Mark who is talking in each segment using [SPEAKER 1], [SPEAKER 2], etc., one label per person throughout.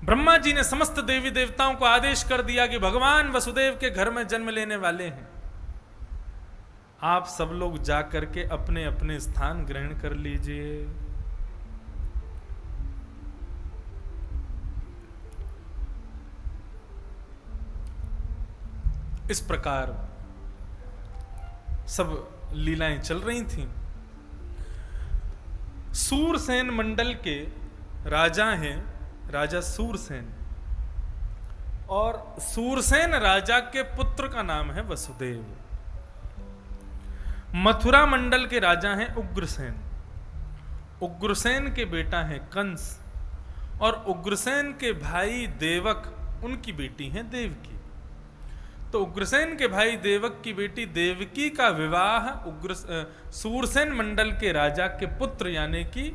[SPEAKER 1] ब्रह्मा जी ने समस्त देवी देवताओं को आदेश कर दिया कि भगवान वसुदेव के घर में जन्म लेने वाले हैं, आप सब लोग जाकर के अपने अपने स्थान ग्रहण कर लीजिए। इस प्रकार सब लीलाएं चल रही थीं। सूरसेन मंडल के राजा हैं राजा सूरसेन, और सूरसेन राजा के पुत्र का नाम है वसुदेव। मथुरा मंडल के राजा हैं उग्रसेन, उग्रसेन के बेटा हैं कंस, और उग्रसेन के भाई देवक, उनकी बेटी हैं देवकी। तो उग्रसेन के भाई देवक की बेटी देवकी का विवाह सूरसेन मंडल के राजा के पुत्र यानी कि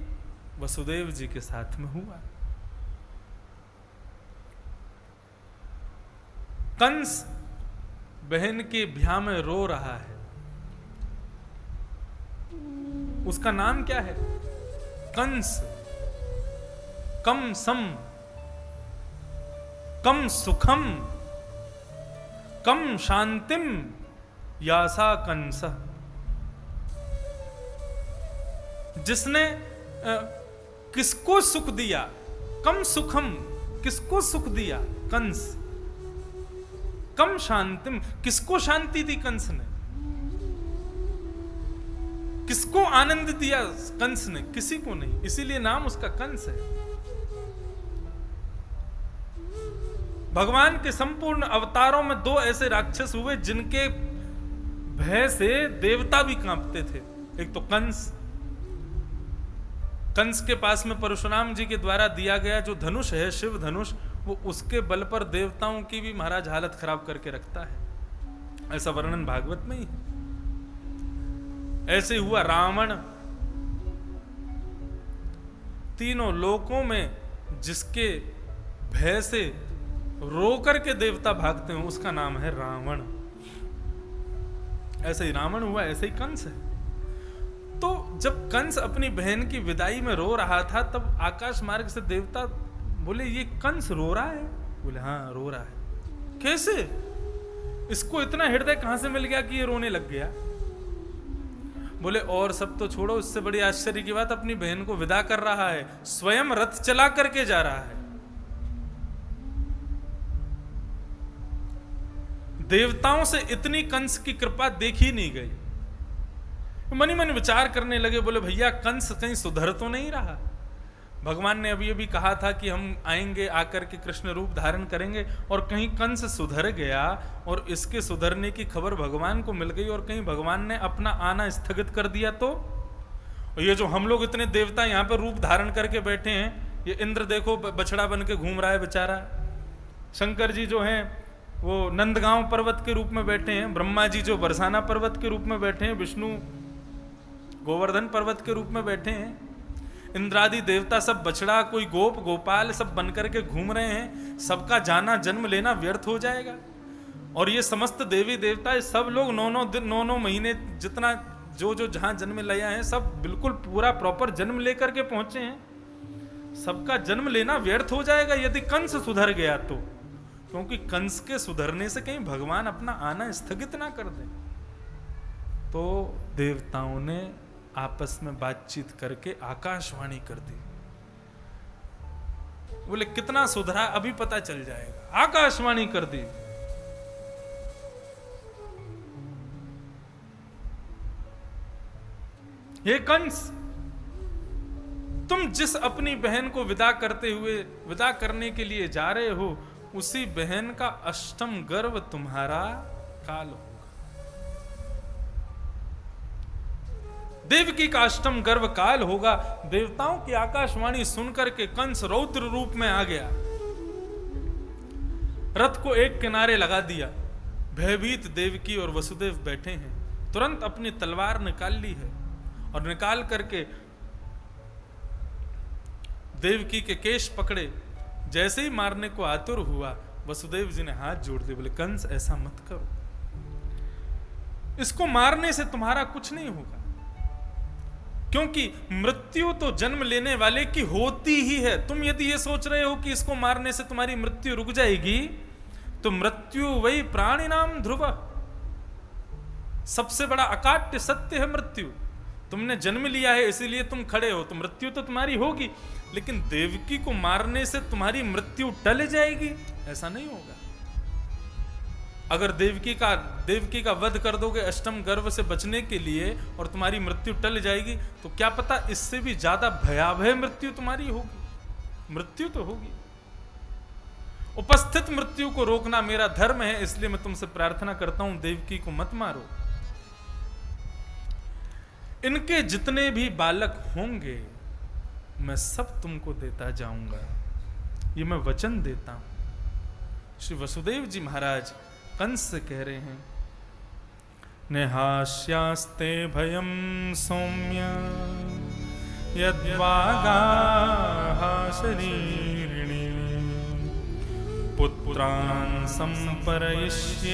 [SPEAKER 1] वसुदेव जी के साथ में हुआ। कंस बहन के ब्याह में रो रहा है। उसका नाम क्या है? कंस। कम सम, कम सुखम, कम शांतिम यासा कंस। जिसने किसको सुख दिया? कम सुखम, किसको सुख दिया? कंस। कम शांतिम, किसको शांति दी कंस ने? किसको आनंद दिया कंस ने? किसी को नहीं, इसीलिए नाम उसका कंस है। भगवान के संपूर्ण अवतारों में दो ऐसे राक्षस हुए जिनके भय से देवता भी कांपते थे। एक तो कंस, कंस के पास में परशुराम जी के द्वारा दिया गया जो धनुष है, शिव धनुष, वो उसके बल पर देवताओं की भी महाराज हालत खराब करके रखता है, ऐसा वर्णन भागवत में ही है। ऐसे हुआ रावण। तीनों लोकों में जिसके भय से रो करके देवता भागते हैं उसका नाम है रावण। ऐसे ही रावण हुआ, ऐसे ही कंस है। तो जब कंस अपनी बहन की विदाई में रो रहा था तब आकाश मार्ग से देवता बोले, ये कंस रो रहा है? बोले हाँ रो रहा है। कैसे? इसको इतना हृदय कहां से मिल गया कि ये रोने लग गया? बोले और सब तो छोड़ो, इससे बड़ी आश्चर्य की बात, अपनी बहन को विदा कर रहा है, स्वयं रथ चला करके जा रहा है। देवताओं से इतनी कंस की कृपा देखी नहीं गई। मन ही मन विचार करने लगे, बोले भैया कंस कहीं सुधर तो नहीं रहा? भगवान ने अभी अभी कहा था कि हम आएंगे, आकर के कृष्ण रूप धारण करेंगे, और कहीं कंस सुधर गया और इसके सुधरने की खबर भगवान को मिल गई और कहीं भगवान ने अपना आना स्थगित कर दिया तो? और ये जो हम लोग इतने देवता यहाँ पर रूप धारण करके बैठे हैं, ये इंद्र देखो बछड़ा बन के घूम रहा है बेचारा, शंकर जी जो हैं वो नंदगांव पर्वत के रूप में बैठे हैं, ब्रह्मा जी जो बरसाना पर्वत के रूप में बैठे हैं, विष्णु गोवर्धन पर्वत के रूप में बैठे हैं, इंद्रादि देवता सब बछड़ा, कोई गोप गोपाल सब बनकर के घूम रहे हैं। सबका जाना जन्म लेना व्यर्थ हो जाएगा। और ये समस्त देवी देवता सब लोग 9-9 दिन 9-9 महीने जितना जो जहां जन्म लिया है सब बिल्कुल पूरा प्रॉपर जन्म लेकर के पहुंचे हैं। सबका जन्म लेना व्यर्थ हो जाएगा यदि कंस सुधर गया तो, क्योंकि कंस के सुधरने से कहीं भगवान अपना आना स्थगित ना कर दे। तो देवताओं ने आपस में बातचीत करके आकाशवाणी कर दी। बोले कितना सुधरा अभी पता चल जाएगा। आकाशवाणी कर दी, हे कंस, तुम जिस अपनी बहन को विदा करने के लिए जा रहे हो, उसी बहन का अष्टम गर्भ तुम्हारा काल होगा। देवकी का अष्टम गर्भ काल होगा। देवताओं की आकाशवाणी सुनकर के कंस रौद्र रूप में आ गया, रथ को एक किनारे लगा दिया। भयभीत देवकी और वसुदेव बैठे हैं। तुरंत अपनी तलवार निकाल ली है और निकाल करके देवकी के केश पकड़े। जैसे ही मारने को आतुर हुआ, वसुदेव जी ने हाथ जोड़ दिए, बोले कंस ऐसा मत करो, इसको मारने से तुम्हारा कुछ नहीं होगा। क्योंकि मृत्यु तो जन्म लेने वाले की होती ही है। तुम यदि ये सोच रहे हो कि इसको मारने से तुम्हारी मृत्यु रुक जाएगी, तो मृत्यु वही प्राणी नाम ध्रुव, सबसे बड़ा अकाट्य सत्य है मृत्यु। तुमने जन्म लिया है इसीलिए तुम खड़े हो, तो मृत्यु तो तुम्हारी होगी, लेकिन देवकी को मारने से तुम्हारी मृत्यु टल जाएगी, ऐसा नहीं होगा। अगर देवकी का वध कर दोगे अष्टम गर्भ से बचने के लिए और तुम्हारी मृत्यु टल जाएगी, तो क्या पता इससे भी ज्यादा भयावह मृत्यु तुम्हारी होगी। मृत्यु तो होगी। उपस्थित मृत्यु को रोकना मेरा धर्म है, इसलिए मैं तुमसे प्रार्थना करता हूं देवकी को मत मारो। इनके जितने भी बालक होंगे मैं सब तुमको देता जाऊंगा, ये मैं वचन देता हूं। श्री वसुदेव जी महाराज कंस से कह रहे हैं, निहास्यास्ते भयं सौम्य यद्वागाः शरीरिणी पुत्रान् संपरयिष्येष्यात्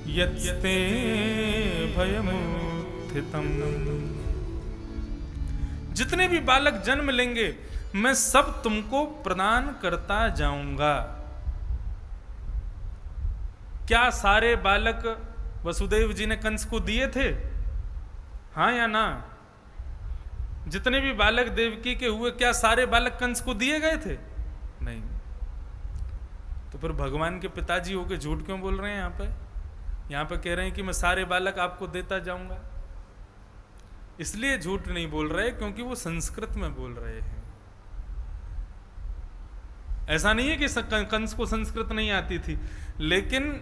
[SPEAKER 1] यत्ते भयमुत्थितम्। जितने भी बालक जन्म लेंगे मैं सब तुमको प्रदान करता जाऊंगा। क्या सारे बालक वसुदेव जी ने कंस को दिए थे? हाँ या ना? जितने भी बालक देवकी के हुए क्या सारे बालक कंस को दिए गए थे? नहीं। तो फिर भगवान के पिताजी होके झूठ क्यों बोल रहे हैं? यहाँ पे कह रहे हैं कि मैं सारे बालक आपको देता जाऊंगा। इसलिए झूठ नहीं बोल रहे क्योंकि वो संस्कृत में बोल रहे हैं। ऐसा नहीं है कि कंस को संस्कृत नहीं आती थी, लेकिन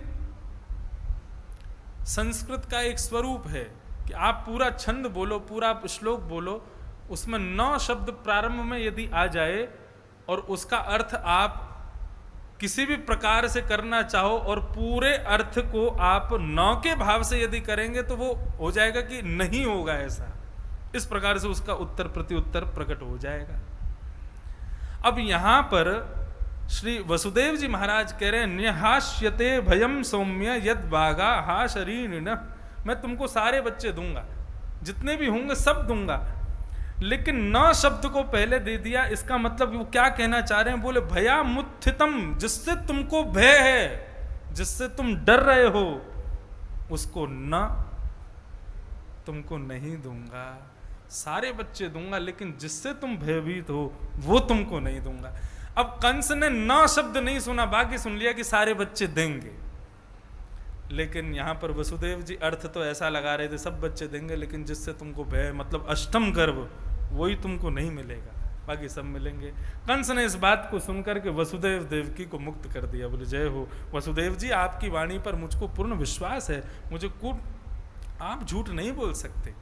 [SPEAKER 1] संस्कृत का एक स्वरूप है कि आप पूरा छंद बोलो, पूरा श्लोक बोलो, उसमें 9 शब्द प्रारंभ में यदि आ जाए और उसका अर्थ आप किसी भी प्रकार से करना चाहो और पूरे अर्थ को आप 9 के भाव से यदि करेंगे तो वो हो जाएगा कि नहीं होगा ऐसा। इस प्रकार से उसका उत्तर प्रत्युत्तर प्रकट हो जाएगा। अब यहां पर श्री वसुदेव जी महाराज कह रहे हैं, न्यहास्यते भयम सौम्य यद बागा हा शरीर न। मैं तुमको सारे बच्चे दूंगा, जितने भी होंगे सब दूंगा, लेकिन 9 शब्द को पहले दे दिया। इसका मतलब वो क्या कहना चाह रहे हैं? बोले भयामुत्थितम, जिससे तुमको भय है, जिससे तुम डर रहे हो, उसको न तुमको नहीं दूंगा। सारे बच्चे दूंगा, लेकिन जिससे तुम भयभीत हो वो तुमको नहीं दूंगा। अब कंस ने 9 शब्द नहीं सुना, बाकी सुन लिया कि सारे बच्चे देंगे। लेकिन यहां पर वसुदेव जी अर्थ तो ऐसा लगा रहे थे सब बच्चे देंगे, लेकिन जिससे तुमको भय मतलब अष्टम गर्भ वही तुमको नहीं मिलेगा, बाकी सब मिलेंगे। कंस ने इस बात को सुनकर के वसुदेव देवकी को मुक्त कर दिया। बोले जय हो वसुदेव जी, आपकी वाणी पर मुझको पूर्ण विश्वास है, मुझे आप झूठ नहीं बोल सकते।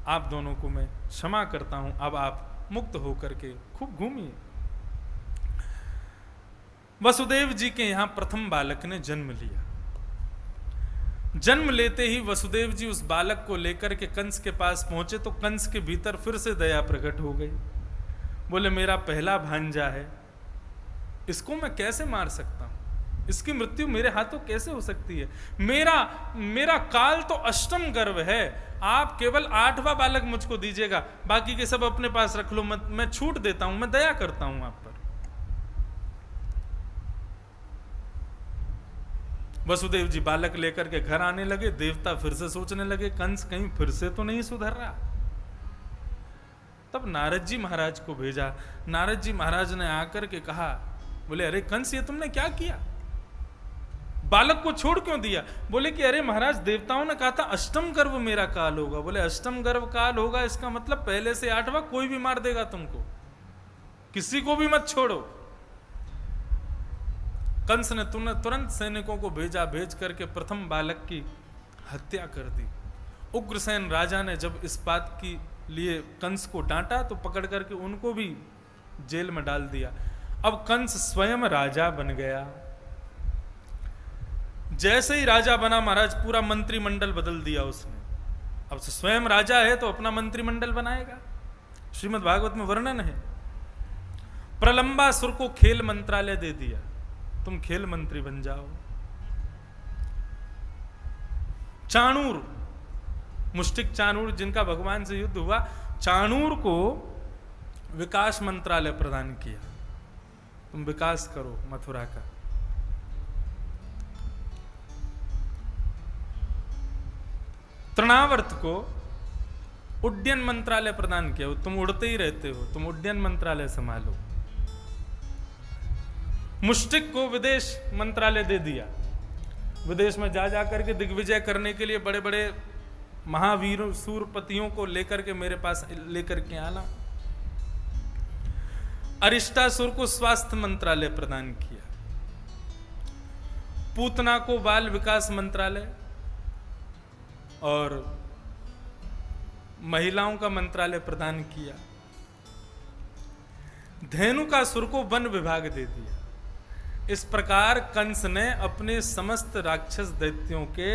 [SPEAKER 1] आप दोनों को मैं क्षमा करता हूं, अब आप मुक्त होकर के खूब घूमिए। वसुदेव जी के यहां प्रथम बालक ने जन्म लिया। जन्म लेते ही वसुदेव जी उस बालक को लेकर के कंस के पास पहुंचे तो कंस के भीतर फिर से दया प्रकट हो गई। बोले मेरा पहला भांजा है, इसको मैं कैसे मार सकता हूं? इसकी मृत्यु मेरे हाथों कैसे हो सकती है? मेरा काल तो अष्टम गर्भ है, आप केवल 8वां बालक मुझको दीजिएगा, बाकी के सब अपने पास रख लो, मैं छूट देता हूं, मैं दया करता हूं आप पर। वसुदेव जी बालक लेकर के घर आने लगे। देवता फिर से सोचने लगे कंस कहीं फिर से तो नहीं सुधर रहा। तब नारद जी महाराज को भेजा। नारद जी महाराज ने आकर के कहा, बोले अरे कंस ये तुमने क्या किया? बालक को छोड़ क्यों दिया? बोले कि अरे महाराज देवताओं ने कहा था अष्टम गर्भ मेरा काल होगा। बोले अष्टम गर्भ काल होगा इसका मतलब पहले से 8वां कोई भी मार देगा तुमको, किसी को भी मत छोड़ो। कंस ने तुरंत सैनिकों को भेजा, भेज करके प्रथम बालक की हत्या कर दी। उग्रसेन राजा ने जब इस बात के लिए कंस को डांटा तो पकड़ करके उनको भी जेल में डाल दिया। अब कंस स्वयं राजा बन गया। जैसे ही राजा बना महाराज पूरा मंत्रिमंडल बदल दिया उसने। अब स्वयं राजा है तो अपना मंत्रिमंडल बनाएगा। श्रीमद् भागवत में वर्णन है। प्रलंबासुर को खेल मंत्रालय दे दिया, तुम खेल मंत्री बन जाओ। चाणूर मुष्टिक चाणूर जिनका भगवान से युद्ध हुआ, चाणूर को विकास मंत्रालय प्रदान किया, तुम विकास करो मथुरा का। तृणावर्त को उड्डयन मंत्रालय प्रदान किया, तुम उड़ते ही रहते हो, तुम उड्डयन मंत्रालय संभालो। मुष्टिक को विदेश मंत्रालय दे दिया, विदेश में जा जाकर के दिग्विजय करने के लिए बड़े बड़े महावीर सूरपतियों को लेकर के मेरे पास लेकर के आना। अरिष्टासुर को स्वास्थ्य मंत्रालय प्रदान किया, पूतना को बाल विकास मंत्रालय और महिलाओं का मंत्रालय प्रदान किया। धेनुकासुर को वन विभाग दे दिया। इस प्रकार कंस ने अपने समस्त राक्षस दैत्यों के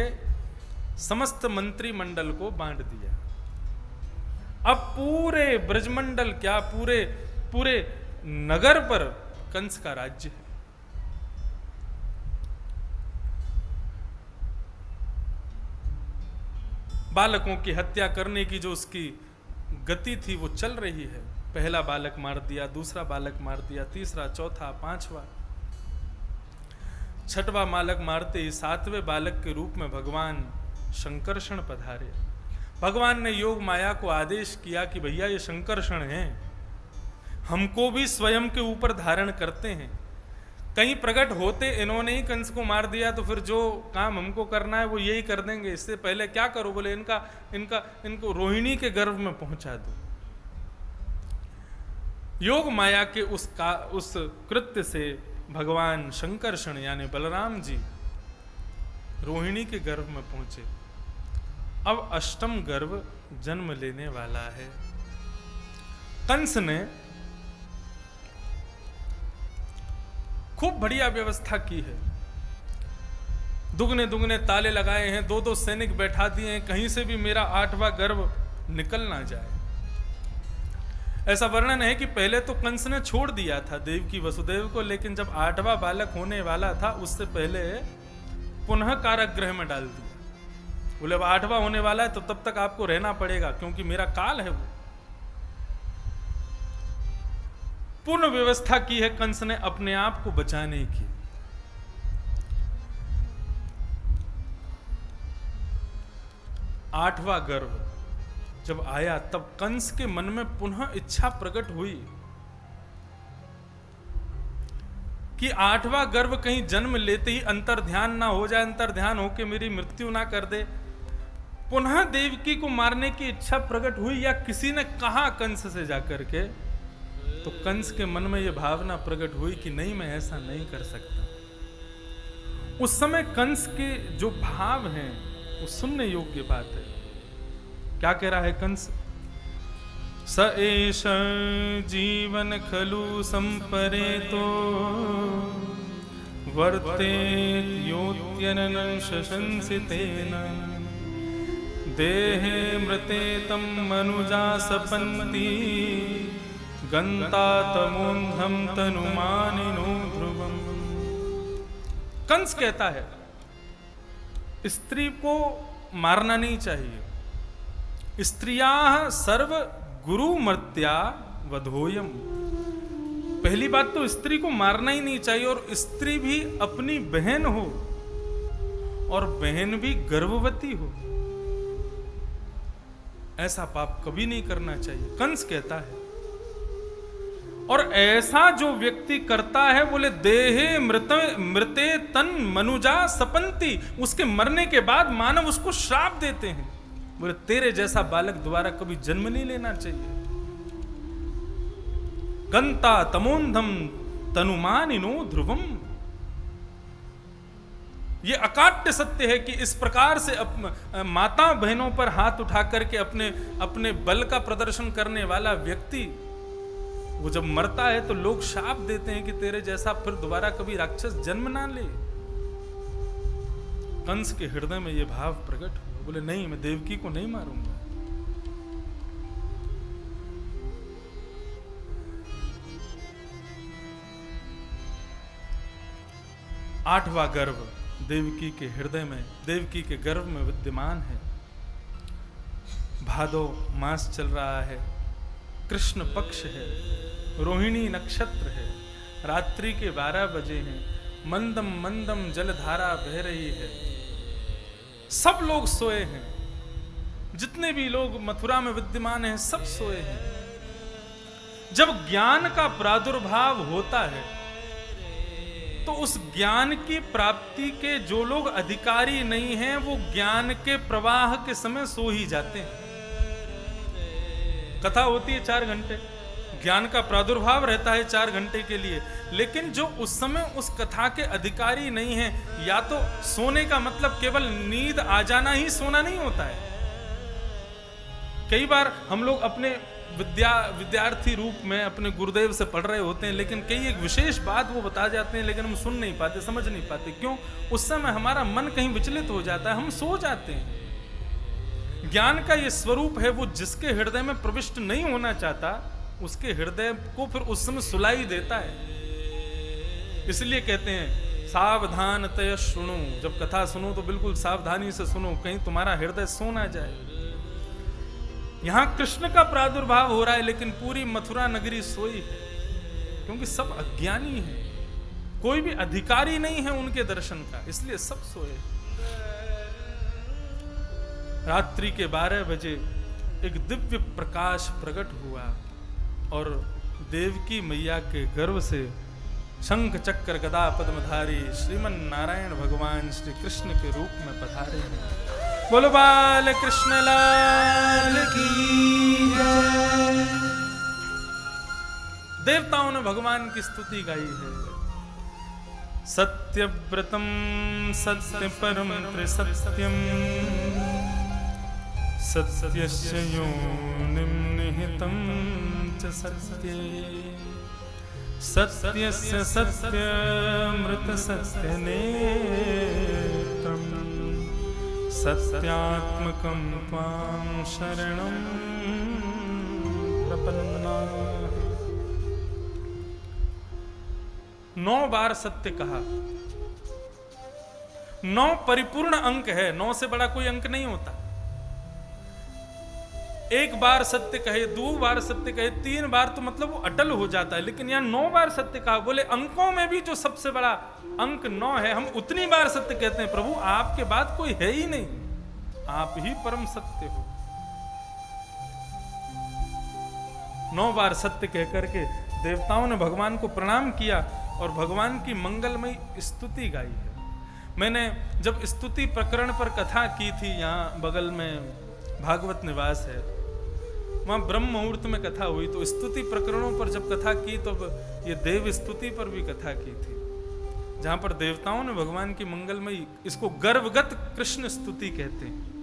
[SPEAKER 1] समस्त मंत्रिमंडल को बांट दिया। अब पूरे ब्रजमंडल क्या, पूरे पूरे नगर पर कंस का राज्य है। बालकों की हत्या करने की जो उसकी गति थी वो चल रही है। पहला बालक मार दिया, दूसरा बालक मार दिया, तीसरा, चौथा, पांचवा, छठवां बालक मारते ही सातवें बालक के रूप में भगवान शंकरषण पधारे। भगवान ने योग माया को आदेश किया कि भैया ये शंकरषण हैं, हमको भी स्वयं के ऊपर धारण करते हैं। कहीं प्रकट होते इन्होंने ही कंस को मार दिया तो फिर जो काम हमको करना है वो यही कर देंगे। इससे पहले क्या करो, बोले इनको रोहिणी के गर्भ में पहुंचा दो। योग माया के उस कृत्य से भगवान शंकरषण यानी बलराम जी रोहिणी के गर्भ में पहुंचे। अब अष्टम गर्भ जन्म लेने वाला है। कंस ने खूब बढ़िया व्यवस्था की है, दुगने दुगने ताले लगाए हैं, दो दो सैनिक बैठा दिए हैं, कहीं से भी मेरा आठवां गर्भ निकल ना जाए। ऐसा वर्णन है कि पहले तो कंस ने छोड़ दिया था देवकी वसुदेव को, लेकिन जब आठवां बालक होने वाला था उससे पहले पुनः कारागृह में डाल दिया। बोले अब आठवां होने वाला है तो तब तक आपको रहना पड़ेगा, क्योंकि मेरा काल है वो। पूर्ण व्यवस्था की है कंस ने अपने आप को बचाने की। आठवां गर्भ जब आया तब कंस के मन में पुनः इच्छा प्रकट हुई कि आठवां गर्भ कहीं जन्म लेते ही अंतर्ध्यान ना हो जाए, अंतर्ध्यान होके मेरी मृत्यु ना कर दे। पुनः देवकी को मारने की इच्छा प्रकट हुई, या किसी ने कहा कंस से जाकर के, तो कंस के मन में यह भावना प्रकट हुई कि नहीं, मैं ऐसा नहीं कर सकता। उस समय कंस के जो भाव हैं वो सुनने योग्य बात है। क्या कह रहा है कंस? स एष जीवन खलु संपरेतो वर्ते योत्यननं शशंसितेन देहे मृते तम मनुजा सपन्ति गंता तमोन्धम तनुमानिनो ध्रुवम। कंस कहता है स्त्री को मारना नहीं चाहिए, स्त्रियाः सर्व गुरु मर्त्या वधोयम। पहली बात तो स्त्री को मारना ही नहीं चाहिए, और स्त्री भी अपनी बहन हो और बहन भी गर्भवती हो, ऐसा पाप कभी नहीं करना चाहिए, कंस कहता है। और ऐसा जो व्यक्ति करता है, बोले देहे मृते तन मनुजा सपंती, उसके मरने के बाद मानव उसको श्राप देते हैं, बोले तेरे जैसा बालक दोबारा कभी जन्म नहीं लेना चाहिए। गंता तमोन्धम तनुमानिनो ध्रुवम। ये अकाट्य सत्य है कि इस प्रकार से माता बहनों पर हाथ उठा करके अपने बल का प्रदर्शन करने वाला व्यक्ति वो जब मरता है तो लोग शाप देते हैं कि तेरे जैसा फिर दोबारा कभी राक्षस जन्म ना ले। कंस के हृदय में ये भाव प्रकट हुआ, बोले नहीं, मैं देवकी को नहीं मारूंगा। आठवां गर्भ देवकी के हृदय में, देवकी के गर्भ में विद्यमान है। भादो मास चल रहा है, कृष्ण पक्ष है, रोहिणी नक्षत्र है, रात्रि के 12 बजे हैं, मंदम मंदम जलधारा बह रही है, सब लोग सोए हैं, जितने भी लोग मथुरा में विद्यमान हैं सब सोए हैं। जब ज्ञान का प्रादुर्भाव होता है तो उस ज्ञान की प्राप्ति के जो लोग अधिकारी नहीं हैं वो ज्ञान के प्रवाह के समय सो ही जाते हैं। कथा होती है 4 घंटे, ज्ञान का प्रादुर्भाव रहता है 4 घंटे के लिए, लेकिन जो उस समय उस कथा के अधिकारी नहीं हैं, या तो सोने का मतलब केवल नींद आ जाना ही सोना नहीं होता है। कई बार हम लोग अपने विद्यार्थी रूप में अपने गुरुदेव से पढ़ रहे होते हैं, लेकिन कई एक विशेष बात वो बता जाते हैं, लेकिन हम सुन नहीं पाते, समझ नहीं पाते। क्यों? उस समय हमारा मन कहीं विचलित हो जाता है, हम सो जाते हैं। ज्ञान का ये स्वरूप है, वो जिसके हृदय में प्रविष्ट नहीं होना चाहता उसके हृदय को फिर उस समय सुलाई देता है। इसलिए कहते हैं सावधान तय सुनो, जब कथा सुनो तो बिल्कुल सावधानी से सुनो, कहीं तुम्हारा हृदय सो ना जाए। यहां कृष्ण का प्रादुर्भाव हो रहा है, लेकिन पूरी मथुरा नगरी सोई है, क्योंकि सब अज्ञानी है, कोई भी अधिकारी नहीं है उनके दर्शन का, इसलिए सब सोए। रात्रि के 12 बजे एक दिव्य प्रकाश प्रकट हुआ और देवकी मैया के गर्भ से शंख चक्र गदा पद्मधारी श्रीमन नारायण भगवान श्री कृष्ण के रूप में पधारे हैं। बोलो बाल कृष्ण लाल की जय। देवताओं ने भगवान की स्तुति गाई है। सत्यव्रतम सत्य परम त्रिसत्यम सत्यस्य योनिं निहितं च सत्ये सत्यस्य सत्यमृत सत्यनेत्रम् सत्यात्मकं त्वां शरणं प्रपन्नाः। 9 बार सत्य कहा। 9 परिपूर्ण अंक है, 9 से बड़ा कोई अंक नहीं होता। 1 बार सत्य कहे, 2 बार सत्य कहे, 3 बार तो मतलब वो अटल हो जाता है, लेकिन यहां 9 बार सत्य कहा। बोले अंकों में भी जो सबसे बड़ा अंक 9 है, हम उतनी बार सत्य कहते हैं प्रभु आपके बाद कोई है ही नहीं, आप ही परम सत्य हो। 9 बार सत्य कह करके देवताओं ने भगवान को प्रणाम किया और भगवान की मंगलमयी स्तुति गाई है। मैंने जब स्तुति प्रकरण पर कथा की थी, यहाँ बगल में भागवत निवास है, वहां ब्रह्म मुहूर्त में कथा हुई, तो स्तुति प्रकरणों पर जब कथा की तो ये देव स्तुति पर भी कथा की थी, जहां पर देवताओं ने भगवान की मंगलमयी, इसको गर्भगत कृष्ण स्तुति कहते हैं।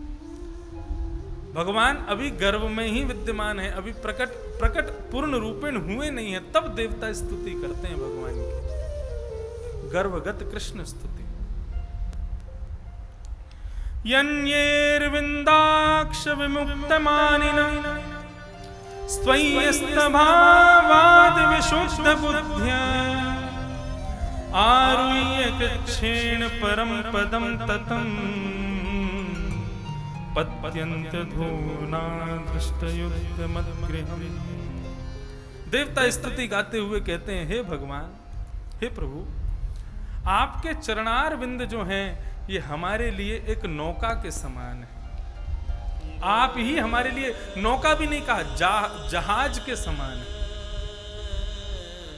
[SPEAKER 1] भगवान अभी गर्भ में ही विद्यमान है, अभी प्रकट पूर्ण रूपेण हुए नहीं है, तब देवता स्तुति करते हैं भगवान की। गर्भगत कृष्ण स्तुति। यन्येर्विन्दाक्ष विमुक्तमानिनः स्वय्यस्तभावाद् विशुद्ध बुद्ध्या आरुह्य कृच्छेण परम पदम ततं पत्यन्त्यधूना दृष्टयुद्धमद्गृहम्। देवता स्तुति गाते हुए कहते हैं, हे भगवान, हे प्रभु, आपके चरणार विंद जो हैं ये हमारे लिए एक नौका के समान है। आप ही हमारे लिए, नौका भी नहीं कहा, जहाज के समान है।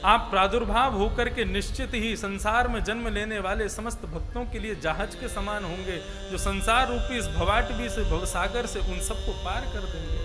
[SPEAKER 1] आप प्रादुर्भाव होकर के निश्चित ही संसार में जन्म लेने वाले समस्त भक्तों के लिए जहाज के समान होंगे, जो संसार रूपी इस भवाटवी से, भवसागर से उन सबको पार कर देंगे।